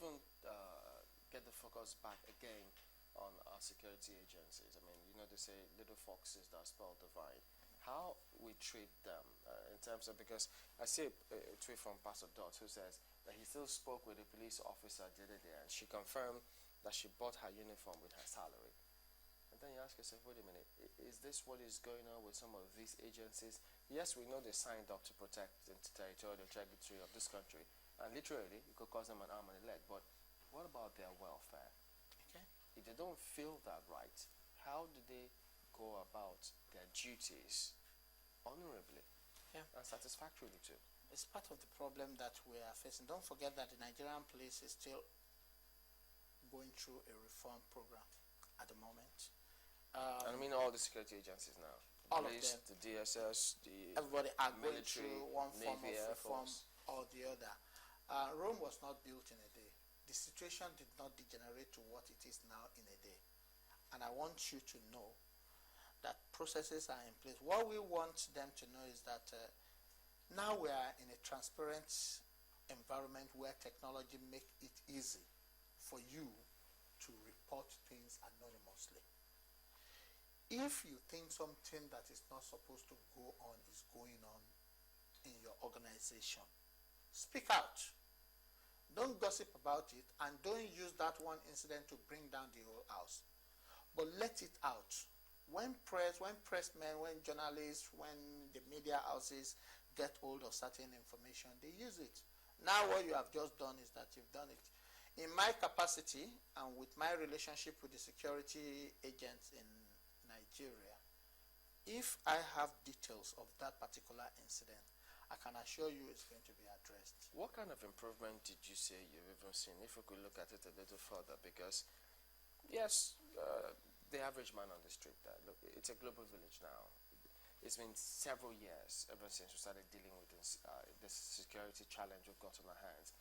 even get the focus back again on our security agencies. I mean, they say little foxes that spoil the vine. How we treat them in terms of, because I see a tweet from Pastor Dot who says that he still spoke with a police officer the other day and she confirmed that she bought her uniform with her salary. And then you ask yourself, wait a minute, is this what is going on with some of these agencies? Yes, we know they signed up to protect the territorial integrity of this country, and literally, it could cost them an arm and a leg, but what about their welfare? Okay. If they don't feel that right, how do they go about their duties honorably and satisfactorily too? It's part of the problem that we are facing. Don't forget that the Nigerian police is still going through a reform program at the moment. I mean all the security agencies now. All police, of them. The DSS, everybody are going military, through one form Navy, of Air reform Force. or the other. Rome was not built in a day. The situation did not degenerate to what it is now in a day. And I want you to know that processes are in place. What we want them to know is that now we are in a transparent environment where technology makes it easy for you to report things anonymously. If you think something that is not supposed to go on is going on in your organization, speak out. Don't gossip about it, and don't use that one incident to bring down the whole house. But let it out. When pressmen, when journalists, when the media houses get hold of certain information, they use it. Now what you have just done is that you've done it. In my capacity and with my relationship with the security agents in Nigeria, if I have details of that particular incident, I can assure you it's going to be addressed. What kind of improvement did you say you've even seen? If we could look at it a little further, because yes, the average man on the street, look, it's a global village now. It's been several years ever since we started dealing with this security challenge we've got on our hands.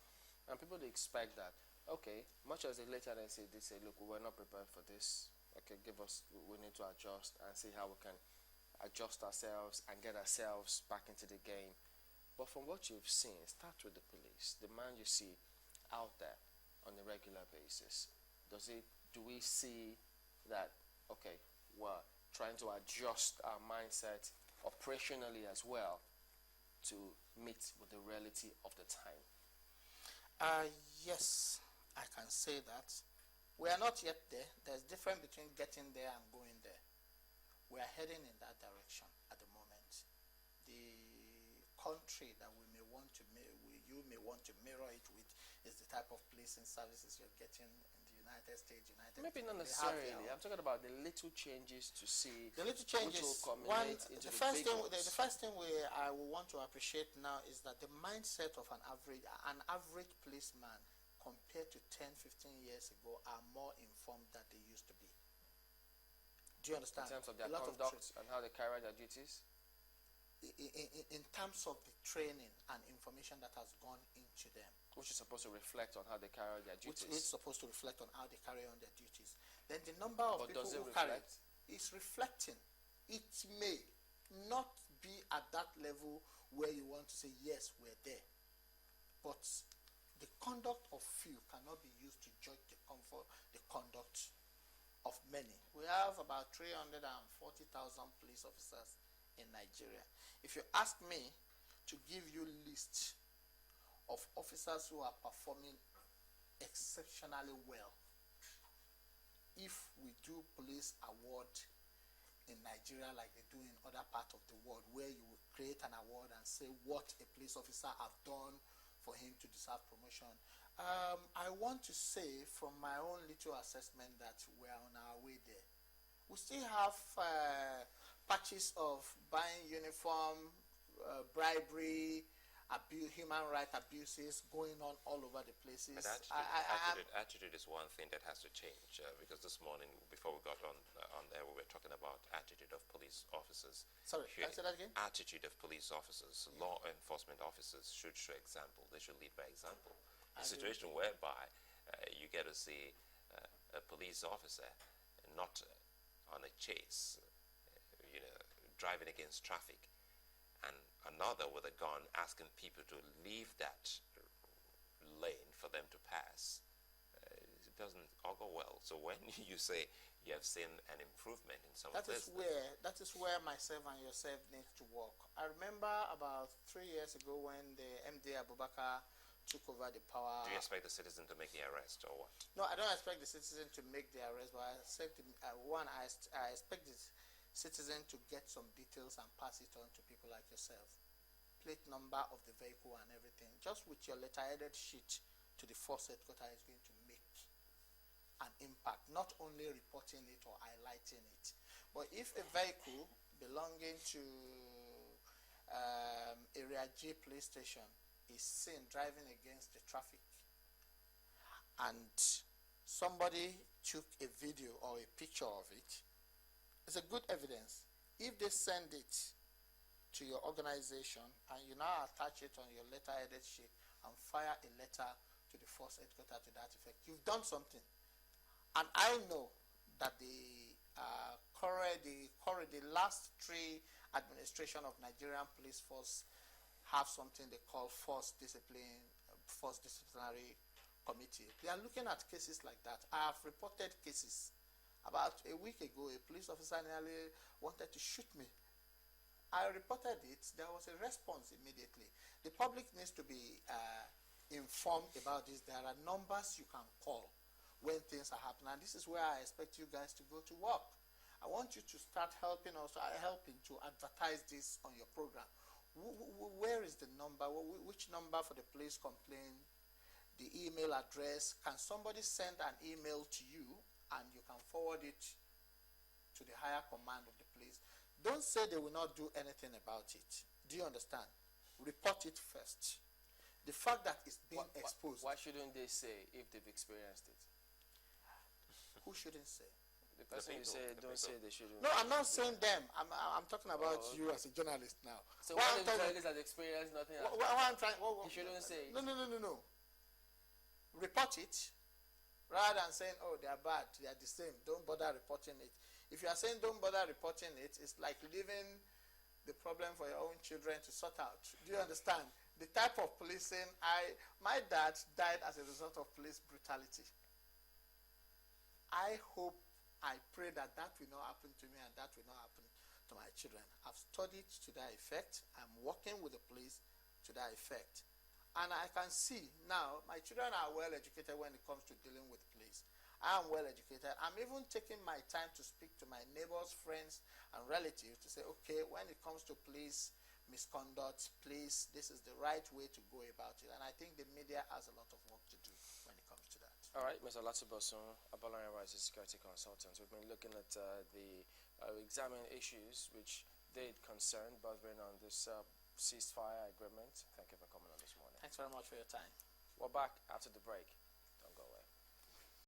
And people expect that, okay, much as they later then say, look, we were not prepared for this. Okay, we need to adjust and see how we can adjust ourselves and get ourselves back into the game. But from what you've seen, start with the police, the man you see out there on a regular basis. Do we see that, okay, we're trying to adjust our mindset operationally as well to meet with the reality of the time? Yes, I can say that. We are not yet there. There's a difference between getting there and going there. We are heading in that direction at the moment. The country that you may want to mirror it with is the type of policing services you're getting in the United States. Maybe not necessarily. I'm talking about the little changes to see. The little changes. Which will culminate into the first thing I will want to appreciate now is that the mindset of an average policeman compared to 10, 15 years ago are more informed than they used to be. Do you understand? In terms of their conduct and how they carry out their duties? In terms of the training and information that has gone into them. Which is supposed to reflect on how they carry out their duties. Which is supposed to reflect on how they carry on their duties. Then the number of people who carry it is reflecting. It may not be at that level where you want to say, yes, we're there. But the conduct of few cannot be used to judge the conduct of many. We have about 340,000 police officers in Nigeria. If you ask me to give you a list of officers who are performing exceptionally well, if we do police award in Nigeria like they do in other parts of the world, where you will create an award and say what a police officer have done for him to deserve promotion, I want to say from my own little assessment that we are on our way there. We still have patches of buying uniform, bribery, human rights abuses going on all over the places. And attitude is one thing that has to change, because this morning, before we got on there, we were talking about attitude of police officers. Sorry, can I say that again? Attitude of police officers. Yeah. Law enforcement officers should show example. They should lead by example. A situation whereby you get to see a police officer not on a chase, driving against traffic, and another with a gun asking people to leave that lane for them to pass. well. So when you say you have seen an improvement in some That of is this, where myself and yourself need to work. I remember about 3 years ago when the MD Abubakar took over the power. do you expect the citizen to make the arrest or what? No, I don't expect the citizen to make the arrest, but I expect I expect the citizen to get some details and pass it on to people like yourself. Plate number of the vehicle and everything. Just with your letter-headed sheet to the force headquarters is going to make an impact, not only reporting it or highlighting it. But if a vehicle belonging to Area J police station is seen driving against the traffic and somebody took a video or a picture of it, it's a good evidence. If they send it to your organization and you now attach it on your letter-headed sheet and fire a letter to the force headquarters to that effect, you've done something. And I know that the last three administration of Nigerian police force have something they call force disciplinary committee. They are looking at cases like that. I have reported cases. About a week ago, a police officer nearly wanted to shoot me. I reported it. There was a response immediately. The public needs to be informed about this. There are numbers you can call when things are happening. And this is where I expect you guys to go to work. I want you to start helping to advertise this on your program. Where is the number? Which number for the police complaint? The email address? Can somebody send an email to you and you can forward it to the higher command of the police? Don't say they will not do anything about it. Do you understand? Report it first. The fact that it's being exposed. Why shouldn't they say if they've experienced it? Who shouldn't say? The person you say don't say they shouldn't. No, I'm not saying them. I'm talking about you as a journalist now. So what if the journalist has experienced nothing? He shouldn't say it. No. Report it rather than saying, oh, they are bad, they are the same. Don't bother reporting it. If you are saying don't bother reporting it, it's like leaving the problem for your own children to sort out. Do you understand? The type of policing, my dad died as a result of police brutality. I pray that will not happen to me and that will not happen to my children. I've studied to that effect. I'm working with the police to that effect. And I can see now my children are well educated when it comes to dealing with police. I am well educated. I'm even taking my time to speak to my neighbors, friends, and relatives to say, okay, when it comes to police misconduct, please, this is the right way to go about it. And I think the media has a lot of work to do when it comes to that. All right, Mr. Latibosun, Abalanya is a security consultant. We've been looking at examining issues which did concern bothering on this ceasefire agreement. Thank you for coming on this morning. Thanks very much for your time. We're back after the break.